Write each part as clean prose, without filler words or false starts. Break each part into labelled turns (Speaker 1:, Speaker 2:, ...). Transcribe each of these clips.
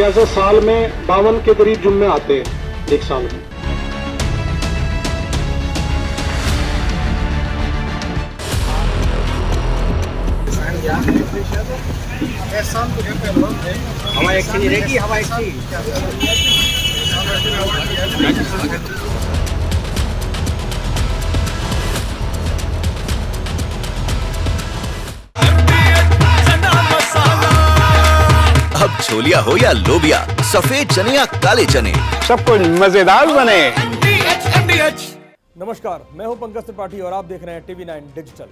Speaker 1: एक ऐसे साल में 52 के करीब जुम्मे आते हैं एक साल में।
Speaker 2: हवा एक ही रहेगी, हवा एक ही।
Speaker 3: अब छोलिया हो या लोबिया, सफेद चने या काले चने,
Speaker 4: सब कुछ मजेदार बने।
Speaker 5: नमस्कार, मैं हूं पंकज त्रिपाठी और आप देख रहे हैं TV9 डिजिटल।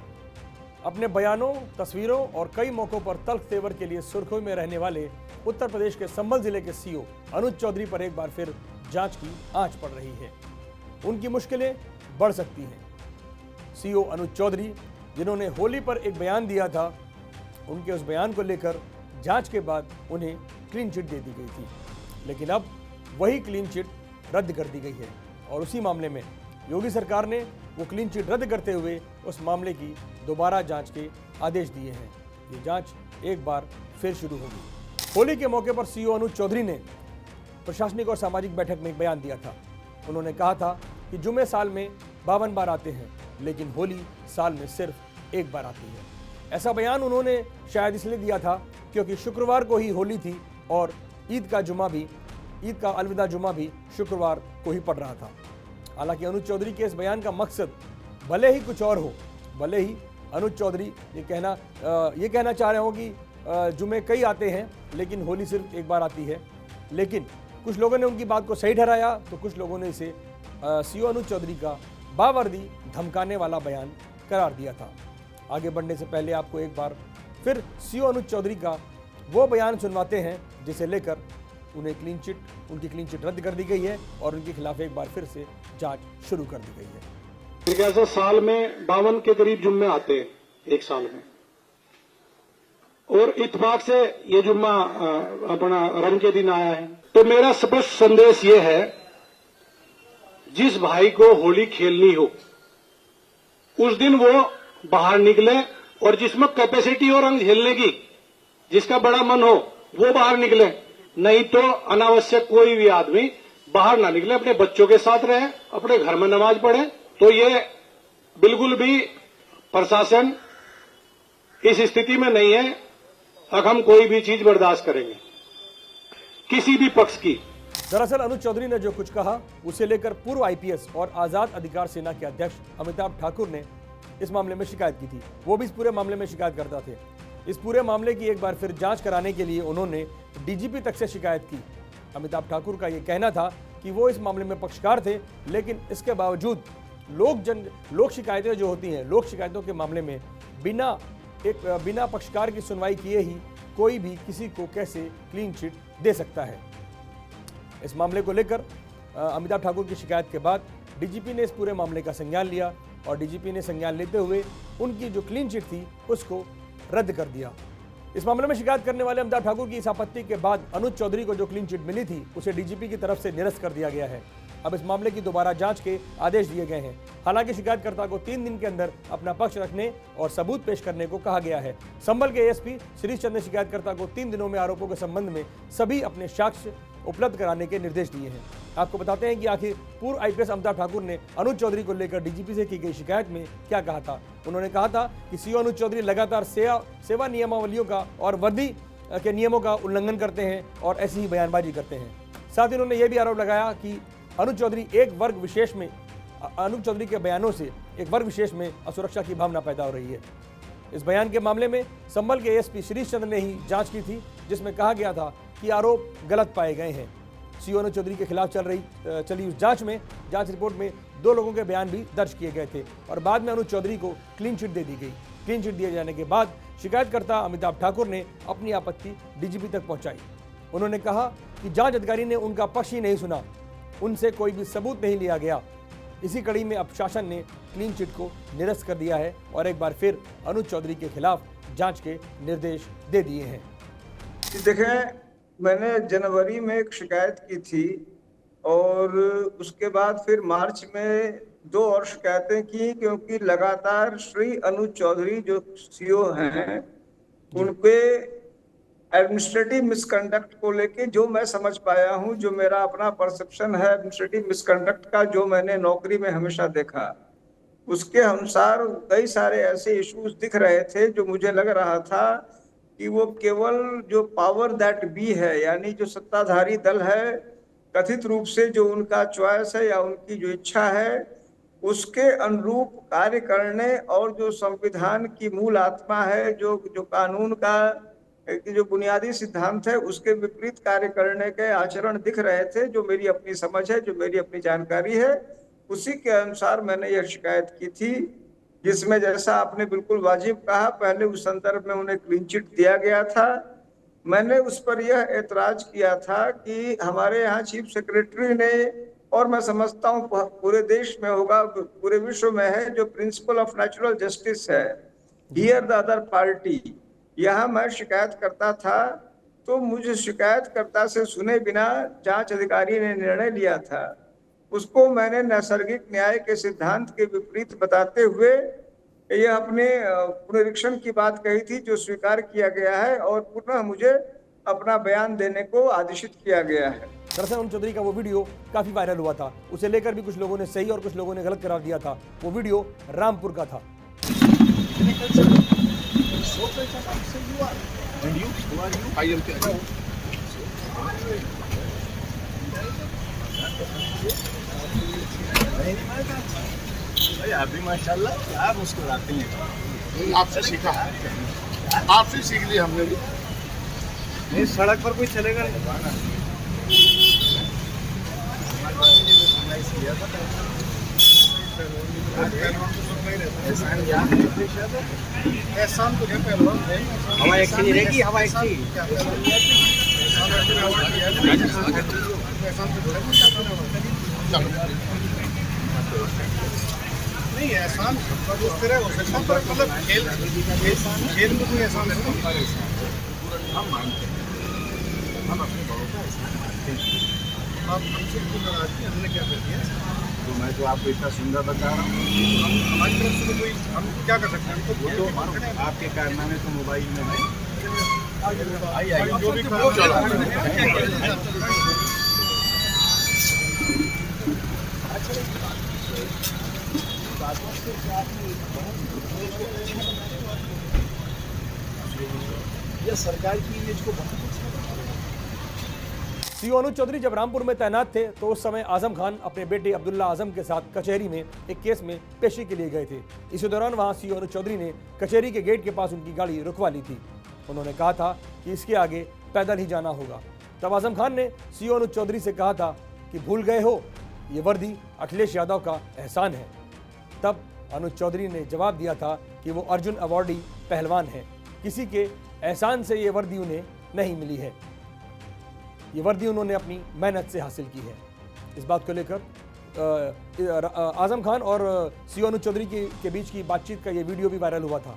Speaker 5: अपने बयानों, तस्वीरों और कई मौकों पर तल्ख तेवर के लिए सुर्खियों में रहने वाले उत्तर प्रदेश के संभल जिले के सीओ अनुज चौधरी पर एक बार फिर जांच की आंच पड़ रही है। उनकी मुश्किलें बढ़ सकती हैं। सीओ अनुज चौधरी, जिन्होंने होली पर एक बयान दिया था, उनके उस बयान को लेकर जांच के बाद उन्हें क्लीन चिट दे दी गई थी, लेकिन अब वही क्लीन चिट रद्द कर दी गई है और उसी मामले में योगी सरकार ने वो क्लीन चिट रद्द करते हुए उस मामले की दोबारा जांच के आदेश दिए हैं। ये जांच एक बार फिर शुरू होगी। होली के मौके पर सीओ अनुज चौधरी ने प्रशासनिक और सामाजिक बैठक में एक बयान दिया था। उन्होंने कहा था कि जुमे साल में 52 बार आते हैं, लेकिन होली साल में सिर्फ एक बार आती है। ऐसा बयान उन्होंने शायद इसलिए दिया था क्योंकि शुक्रवार को ही होली थी और ईद का अलविदा जुमा भी शुक्रवार को ही पड़ रहा था। हालांकि अनुज चौधरी के इस बयान का मकसद भले ही कुछ और हो, भले ही अनुज चौधरी ये कहना चाह रहे हो कि जुमे कई आते हैं लेकिन होली सिर्फ एक बार आती है, लेकिन कुछ लोगों ने उनकी बात को सही ठहराया तो कुछ लोगों ने इसे सीओ अनुज चौधरी का बावर्दी धमकाने वाला बयान करार दिया था। आगे बढ़ने से पहले आपको एक बार फिर सीओ अनुज चौधरी का वो बयान सुनवाते हैं जिसे लेकर उनकी क्लीन चिट रद्द कर दी गई है और उनके खिलाफ एक बार फिर से जांच शुरू कर दी गई है।
Speaker 1: एक ऐसे साल में 52 के करीब जुम्मे आते हैं एक साल में, और इत्तेफाक से ये जुम्मा अपना रंग के दिन आया है। तो मेरा स्पष्ट संदेश ये है, जिस भाई को होली खेलनी हो उस दिन वो बाहर निकले, और जिसमें कैपेसिटी हो रंग झेलने की, जिसका बड़ा मन हो वो बाहर निकले, नहीं तो अनावश्यक कोई भी आदमी बाहर ना निकले, अपने बच्चों के साथ रहे, अपने घर में नमाज पढ़े। तो ये बिल्कुल भी प्रशासन इस स्थिति में नहीं है अब हम कोई भी चीज बर्दाश्त करेंगे किसी भी पक्ष की।
Speaker 5: दरअसल अनुज चौधरी ने जो कुछ कहा उसे लेकर पूर्व IPS और आजाद अधिकार सेना के अध्यक्ष अमिताभ ठाकुर ने इस मामले में शिकायत की थी। वो भी इस पूरे मामले में शिकायत करता थे। इस पूरे मामले की एक बार फिर जांच कराने के लिए उन्होंने DGP तक से शिकायत की। अमिताभ ठाकुर का ये कहना था कि वो इस मामले में पक्षकार थे, लेकिन इसके बावजूद लोक शिकायतें जो होती हैं, लोक शिकायतों के मामले में बिना पक्षकार की सुनवाई किए ही कोई भी किसी को कैसे क्लीन चिट दे सकता है। इस मामले को लेकर अमिताभ ठाकुर की शिकायत के बाद DGP ने इस पूरे मामले का संज्ञान लिया और DGP ने संज्ञान लेते हुए उनकी जो क्लीन चिट थी उसको रद्द कर दिया। इस मामले में शिकायत करने वाले अमिताभ ठाकुर की इस आपत्ति के बाद अनुज चौधरी को जो क्लीन चिट मिली थी उसे DGP की तरफ से निरस्त कर दिया गया है। अब इस मामले की दोबारा जांच के आदेश दिए गए हैं। हालांकि शिकायतकर्ता को 3 दिन के अंदर अपना पक्ष रखने और सबूत पेश करने को कहा गया है। संभल के ASP श्रीश चंद्र ने शिकायतकर्ता को 3 दिनों में आरोपों के संबंध में सभी अपने साक्ष्य उपलब्ध कराने के निर्देश दिए हैं। आपको बताते हैं कि आखिर पूर्व IPS अमिताभ ठाकुर ने अनुज चौधरी को लेकर DGP से की गई शिकायत में क्या कहा था। उन्होंने कहा था कि सीओ अनुज चौधरी लगातार सेवा नियमावलियों का और वर्दी के नियमों का उल्लंघन करते हैं और ऐसी ही बयानबाजी करते हैं। साथ ही उन्होंने यह भी आरोप लगाया कि अनुज चौधरी के बयानों से एक वर्ग विशेष में असुरक्षा की भावना पैदा हो रही है। इस बयान के मामले में संभल के ASP श्रीश चंद्र ने ही जांच की थी, जिसमें कहा गया था कि आरोप गलत पाए गए हैं। सीओ अनुज चौधरी के खिलाफ चली उस जांच रिपोर्ट में 2 लोगों के बयान भी दर्ज किए गए थे और बाद में अनुज चौधरी को क्लीन चिट दे दी गई। क्लीन चिट दिए जाने के बाद शिकायतकर्ता अमिताभ ठाकुर ने अपनी आपत्ति DGP तक पहुंचाई। उन्होंने कहा कि जांच अधिकारी ने उनका पक्ष ही नहीं सुना, उनसे कोई भी सबूत नहीं लिया गया। इसी कड़ी में अब शासन ने क्लीन चिट को निरस्त कर दिया है और एक बार फिर अनुज चौधरी के खिलाफ जांच के निर्देश दे दिए हैं।
Speaker 6: देखें, मैंने जनवरी में एक शिकायत की थी और उसके बाद फिर मार्च में 2 और शिकायतें की, क्योंकि लगातार श्री अनुज चौधरी जो सीओ हैं उन पे एडमिनिस्ट्रेटिव मिसकंडक्ट को लेके जो मैं समझ पाया हूं, जो मेरा अपना परसेप्शन है एडमिनिस्ट्रेटिव मिसकंडक्ट का, जो मैंने नौकरी में हमेशा देखा, उसके अनुसार कई सारे ऐसे इश्यूज दिख रहे थे जो मुझे लग रहा था कि वो केवल जो पावर दैट बी है, यानी जो सत्ताधारी दल है, कथित रूप से जो उनका चॉइस है या उनकी जो इच्छा है उसके अनुरूप कार्य करने, और जो संविधान की मूल आत्मा है, जो कानून का जो बुनियादी सिद्धांत है, उसके विपरीत कार्य करने के आचरण दिख रहे थे। जो मेरी अपनी समझ है, जो मेरी अपनी जानकारी है, उसी के अनुसार मैंने यह शिकायत की थी, जिसमें जैसा आपने बिल्कुल वाजिब कहा, पहले उस संदर्भ में उन्हें क्लीन चिट दिया गया था। मैंने उस पर यह एतराज किया था कि हमारे यहाँ चीफ सेक्रेटरी ने, और मैं समझता हूँ पूरे देश में होगा, पूरे विश्व में है, जो प्रिंसिपल ऑफ नेचुरल जस्टिस है, हियर द अदर पार्टी, यहाँ मैं शिकायत करता था तो मुझे शिकायतकर्ता से सुने बिना जांच अधिकारी ने निर्णय लिया था, उसको मैंने नैसर्गिक न्याय के सिद्धांत के विपरीत बताते हुए यह अपने पुनरीक्षण की बात कही थी, जो स्वीकार किया गया है, और पुनः मुझे अपना बयान देने को आदेशित किया गया है।
Speaker 5: दरअसल अनुज चौधरी का वो वीडियो काफी वायरल हुआ था, उसे लेकर भी कुछ लोगों ने सही और कुछ लोगों ने गलत करार दिया था। वो वीडियो रामपुर का था।
Speaker 7: अभी माशाल्लाह क्या मुस्कुराते हैं। आपसे सीखा, आपसे सीख लिया हमने भी।
Speaker 2: नहीं, सड़क पर कोई चलेगा नहीं।
Speaker 7: एहसान तो क्या पहलवान है।
Speaker 2: हवा एक चीज रहेगी, हवा एक चीज।
Speaker 7: नहीं एहसान उस तरह हो सकता, पर मतलब खेल में कोई एहसान नहीं होता। हम मानते हैं, हम अपने बड़ों का एहसान मानते हैं। आप हमसे क्यों नाराज हैं? हमने क्या कर दिया? तो मैं तो आपको इतना सुंदर बता रहा हूँ, हमारी तरफ से तो कोई हम क्या कर सकते हैं? वो तो आपके कारनामे तो मोबाइल में है। जो भी
Speaker 2: यह सरकार की इमेज को बहुत
Speaker 5: सीओ अनुज चौधरी जब रामपुर में तैनात थे तो उस समय आजम खान अपने बेटे अब्दुल्ला आजम के साथ कचहरी में एक केस में पेशी के लिए गए थे। इसी दौरान वहां सीओ अनुज चौधरी ने कचहरी के गेट के पास उनकी गाड़ी रुकवा ली थी। उन्होंने कहा था कि इसके आगे पैदल ही जाना होगा। तब आजम खान ने सीओ अनुज चौधरी से कहा था कि भूल गए हो, ये वर्दी अखिलेश यादव का एहसान है। तब अनुज चौधरी ने जवाब दिया था कि वो अर्जुन अवार्डी पहलवान हैं, किसी के एहसान से ये वर्दी उन्हें नहीं मिली है, ये वर्दी उन्होंने अपनी मेहनत से हासिल की है। इस बात को लेकर आजम खान और सीओ अनुज चौधरी के बीच की बातचीत का ये वीडियो भी वायरल हुआ था।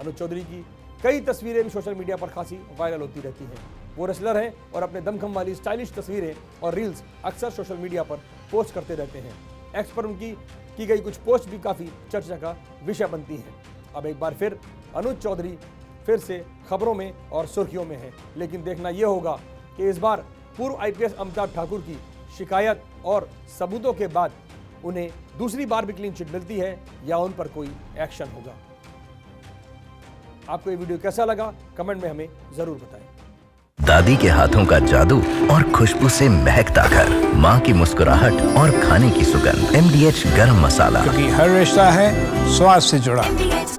Speaker 5: अनुज चौधरी की कई तस्वीरें भी सोशल मीडिया पर खासी वायरल होती रहती हैं। वो रेसलर हैं और अपने दमखम वाली स्टाइलिश तस्वीरें और रील्स अक्सर सोशल मीडिया पर पोस्ट करते रहते हैं। एक्स पर उनकी की गई कुछ पोस्ट भी काफ़ी चर्चा का विषय बनती हैं। अब एक बार फिर अनुज चौधरी फिर से खबरों में और सुर्खियों में है, लेकिन देखना यह होगा कि इस बार पूर्व आईपीएस अमिताभ ठाकुर की शिकायत और सबूतों के बाद उन्हें दूसरी बार भी क्लीन चिट मिलती है या उन पर कोई एक्शन होगा। आपको ये वीडियो कैसा लगा कमेंट में हमें जरूर बताएं।
Speaker 3: दादी के हाथों का जादू और खुशबू से महकता घर, माँ की मुस्कुराहट और खाने की सुगंध। MDH गरम मसाला,
Speaker 4: क्योंकि हर रिश्ता है स्वाद से जुड़ा।